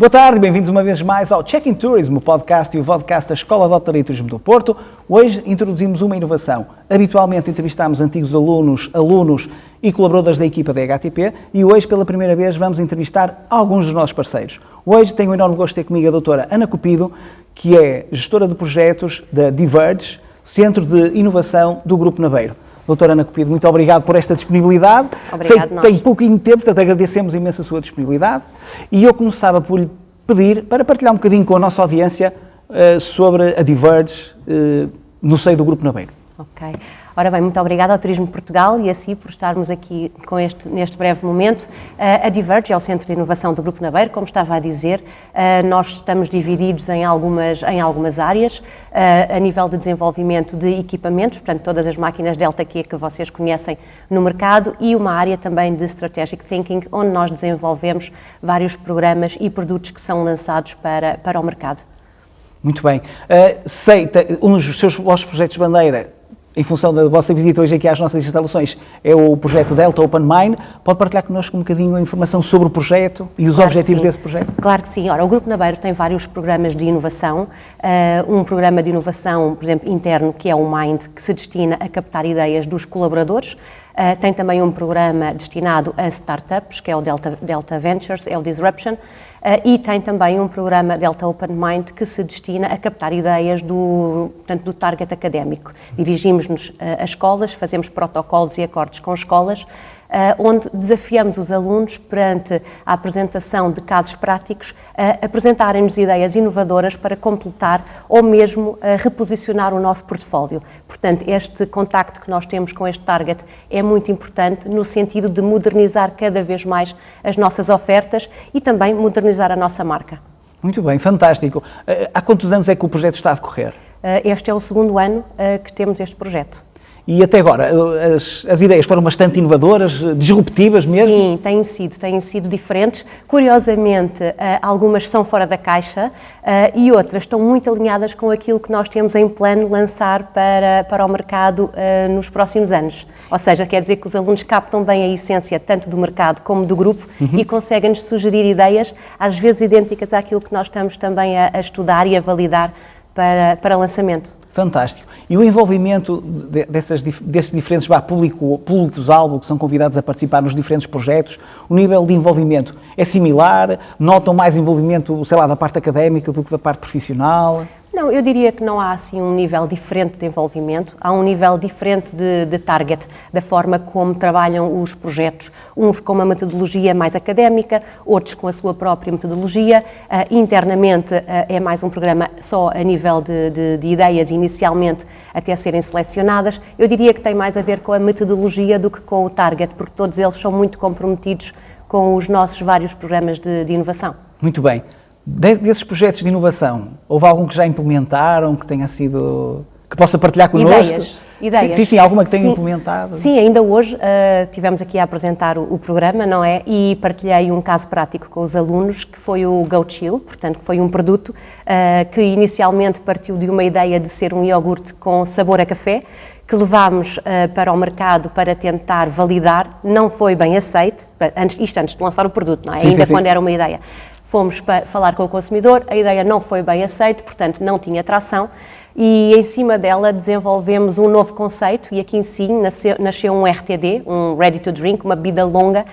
Boa tarde, bem-vindos uma vez mais ao Check-in Tourism, o podcast e o vodcast da Escola de Hotelaria e Turismo do Porto. Hoje introduzimos uma inovação. Habitualmente entrevistamos antigos alunos e colaboradores da equipa da HTP e hoje, pela primeira vez, vamos entrevistar alguns dos nossos parceiros. Hoje tenho o enorme gosto de ter comigo a doutora Ana Cupido, que é gestora de projetos da Diverge, Centro de Inovação do Grupo Naveiro. Doutora Ana Cupido, muito obrigado por esta disponibilidade. Sei que tem pouquinho tempo, portanto agradecemos imenso a sua disponibilidade. E eu começava por lhe pedir para partilhar um bocadinho com a nossa audiência sobre a Diverge no seio do Grupo Naveiro. Ok. Ora bem, muito obrigada ao Turismo de Portugal e a si por estarmos aqui neste breve momento. A Diverge é o Centro de Inovação do Grupo Naveiro, como estava a dizer. Nós estamos divididos em algumas áreas, a nível de desenvolvimento de equipamentos, portanto todas as máquinas Delta Q que vocês conhecem no mercado, e uma área também de Strategic Thinking, onde nós desenvolvemos vários programas e produtos que são lançados para o mercado. Muito bem. Um dos vossos projetos de bandeira, em função da vossa visita hoje aqui às nossas instalações, é o projeto Delta Open Mine. Pode partilhar connosco um bocadinho a informação sobre o projeto e os objetivos desse projeto? Claro que sim. Ora, o Grupo Naveiro tem vários programas de inovação. Um programa de inovação, por exemplo, interno, que é o Mind, que se destina a captar ideias dos colaboradores. Tem também um programa destinado a startups, que é o Delta Ventures, é o Disruption. E tem também um programa Delta Open Mind que se destina a captar ideias do target académico. Dirigimos-nos a escolas, fazemos protocolos e acordos com escolas, onde desafiamos os alunos perante a apresentação de casos práticos a apresentarem-nos ideias inovadoras para completar ou mesmo reposicionar o nosso portfólio. Portanto, este contacto que nós temos com este target é muito importante no sentido de modernizar cada vez mais as nossas ofertas e também modernizar a nossa marca. Muito bem, fantástico. Há quantos anos é que o projeto está a decorrer? Este é o segundo ano que temos este projeto. E até agora, as ideias foram bastante inovadoras, disruptivas mesmo? Sim, têm sido diferentes. Curiosamente, algumas são fora da caixa e outras estão muito alinhadas com aquilo que nós temos em plano lançar para o mercado nos próximos anos. Ou seja, quer dizer que os alunos captam bem a essência tanto do mercado como do grupo e conseguem-nos sugerir ideias, às vezes idênticas àquilo que nós estamos também a estudar e a validar para lançamento. Fantástico. E o envolvimento desses diferentes públicos-alvo que são convidados a participar nos diferentes projetos, o nível de envolvimento é similar? Notam mais envolvimento, sei lá, da parte académica do que da parte profissional? Não, eu diria que não há assim um nível diferente de envolvimento, há um nível diferente de target, da forma como trabalham os projetos, uns com uma metodologia mais académica, outros com a sua própria metodologia. Internamente é mais um programa só a nível de ideias, inicialmente até serem selecionadas. Eu diria que tem mais a ver com a metodologia do que com o target, porque todos eles são muito comprometidos com os nossos vários programas de inovação. Muito bem. Desses projetos de inovação, houve algum que já implementaram, que tenha sido, que possa partilhar connosco? Ideias. Sim, alguma que tenha implementado? Sim, ainda hoje tivemos aqui a apresentar o programa, não é? E partilhei um caso prático com os alunos, que foi o Goat Chill, portanto, que foi um produto que inicialmente partiu de uma ideia de ser um iogurte com sabor a café, que levámos para o mercado para tentar validar, não foi bem aceito, antes de lançar o produto, não é? Ainda quando era uma ideia. Fomos para falar com o consumidor, a ideia não foi bem aceita, portanto não tinha tração, e em cima dela desenvolvemos um novo conceito, e aqui sim nasceu um RTD, um Ready to Drink, uma bebida longa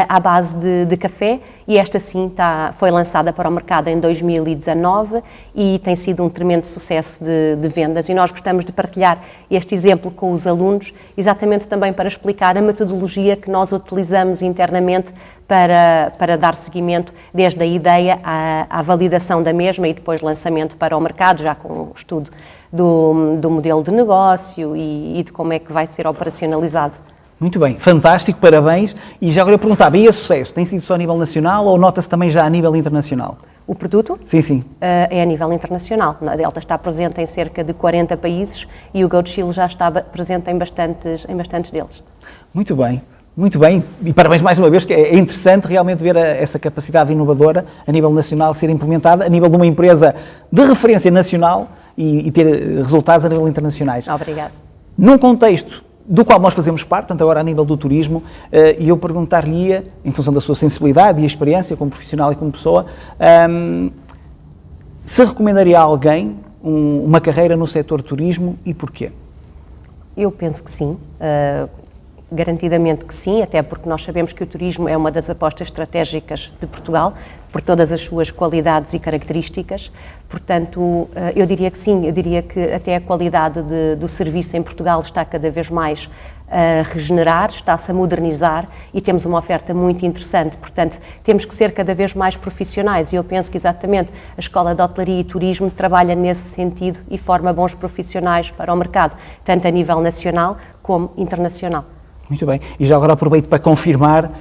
à base de café, e esta sim foi lançada para o mercado em 2019 e tem sido um tremendo sucesso de vendas, e nós gostamos de partilhar este exemplo com os alunos, exatamente também para explicar a metodologia que nós utilizamos internamente para dar seguimento desde a ideia à validação da mesma e depois lançamento para o mercado, já com o estudo do modelo de negócio e de como é que vai ser operacionalizado. Muito bem, fantástico, parabéns. E já agora eu perguntava, e esse sucesso tem sido só a nível nacional ou nota-se também já a nível internacional? O produto? Sim. É a nível internacional. A Delta está presente em cerca de 40 países e o Goat Chill já está presente em bastantes deles. Muito bem, e parabéns mais uma vez, que é interessante realmente ver essa capacidade inovadora a nível nacional ser implementada, a nível de uma empresa de referência nacional e ter resultados a nível internacionais. Obrigada. Num contexto do qual nós fazemos parte, portanto, agora a nível do turismo, e eu perguntar-lhe, em função da sua sensibilidade e experiência como profissional e como pessoa, se recomendaria a alguém uma carreira no setor turismo e porquê? Eu penso que sim, garantidamente que sim, até porque nós sabemos que o turismo é uma das apostas estratégicas de Portugal, por todas as suas qualidades e características. Portanto, eu diria que sim, eu diria que até a qualidade do serviço em Portugal está cada vez mais a regenerar, está-se a modernizar e temos uma oferta muito interessante. Portanto, temos que ser cada vez mais profissionais e eu penso que exatamente a Escola de Hotelaria e Turismo trabalha nesse sentido e forma bons profissionais para o mercado, tanto a nível nacional como internacional. Muito bem. E já agora aproveito para confirmar,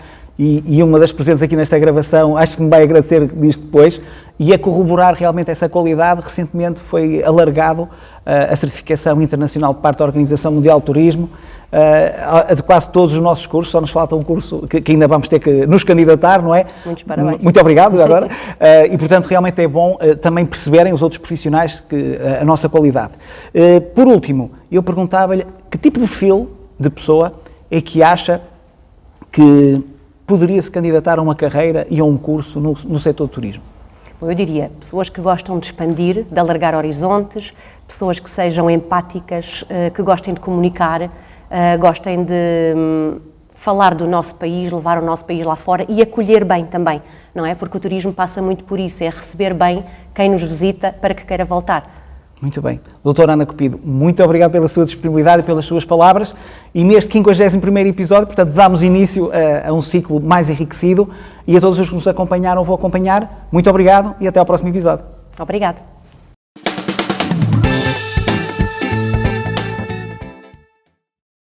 e uma das presentes aqui nesta gravação, acho que me vai agradecer disto depois, e a corroborar realmente essa qualidade. Recentemente foi alargado a certificação internacional de parte da Organização Mundial de Turismo, de quase todos os nossos cursos, só nos falta um curso que ainda vamos ter que nos candidatar, não é? Muitos parabéns. Muito obrigado, já agora. E, portanto, realmente é bom também perceberem os outros profissionais que a nossa qualidade. Por último, eu perguntava-lhe que tipo de perfil de pessoa é que acha que poderia se candidatar a uma carreira e a um curso no setor do turismo? Bom, eu diria, pessoas que gostam de expandir, de alargar horizontes, pessoas que sejam empáticas, que gostem de comunicar, gostem de falar do nosso país, levar o nosso país lá fora e acolher bem também, não é? Porque o turismo passa muito por isso, é receber bem quem nos visita para que queira voltar. Muito bem. Doutora Ana Cupido, muito obrigado pela sua disponibilidade e pelas suas palavras. E neste 51º episódio, portanto, damos início a um ciclo mais enriquecido e a todos os que nos acompanharam vou acompanhar. Muito obrigado e até ao próximo episódio. Obrigada.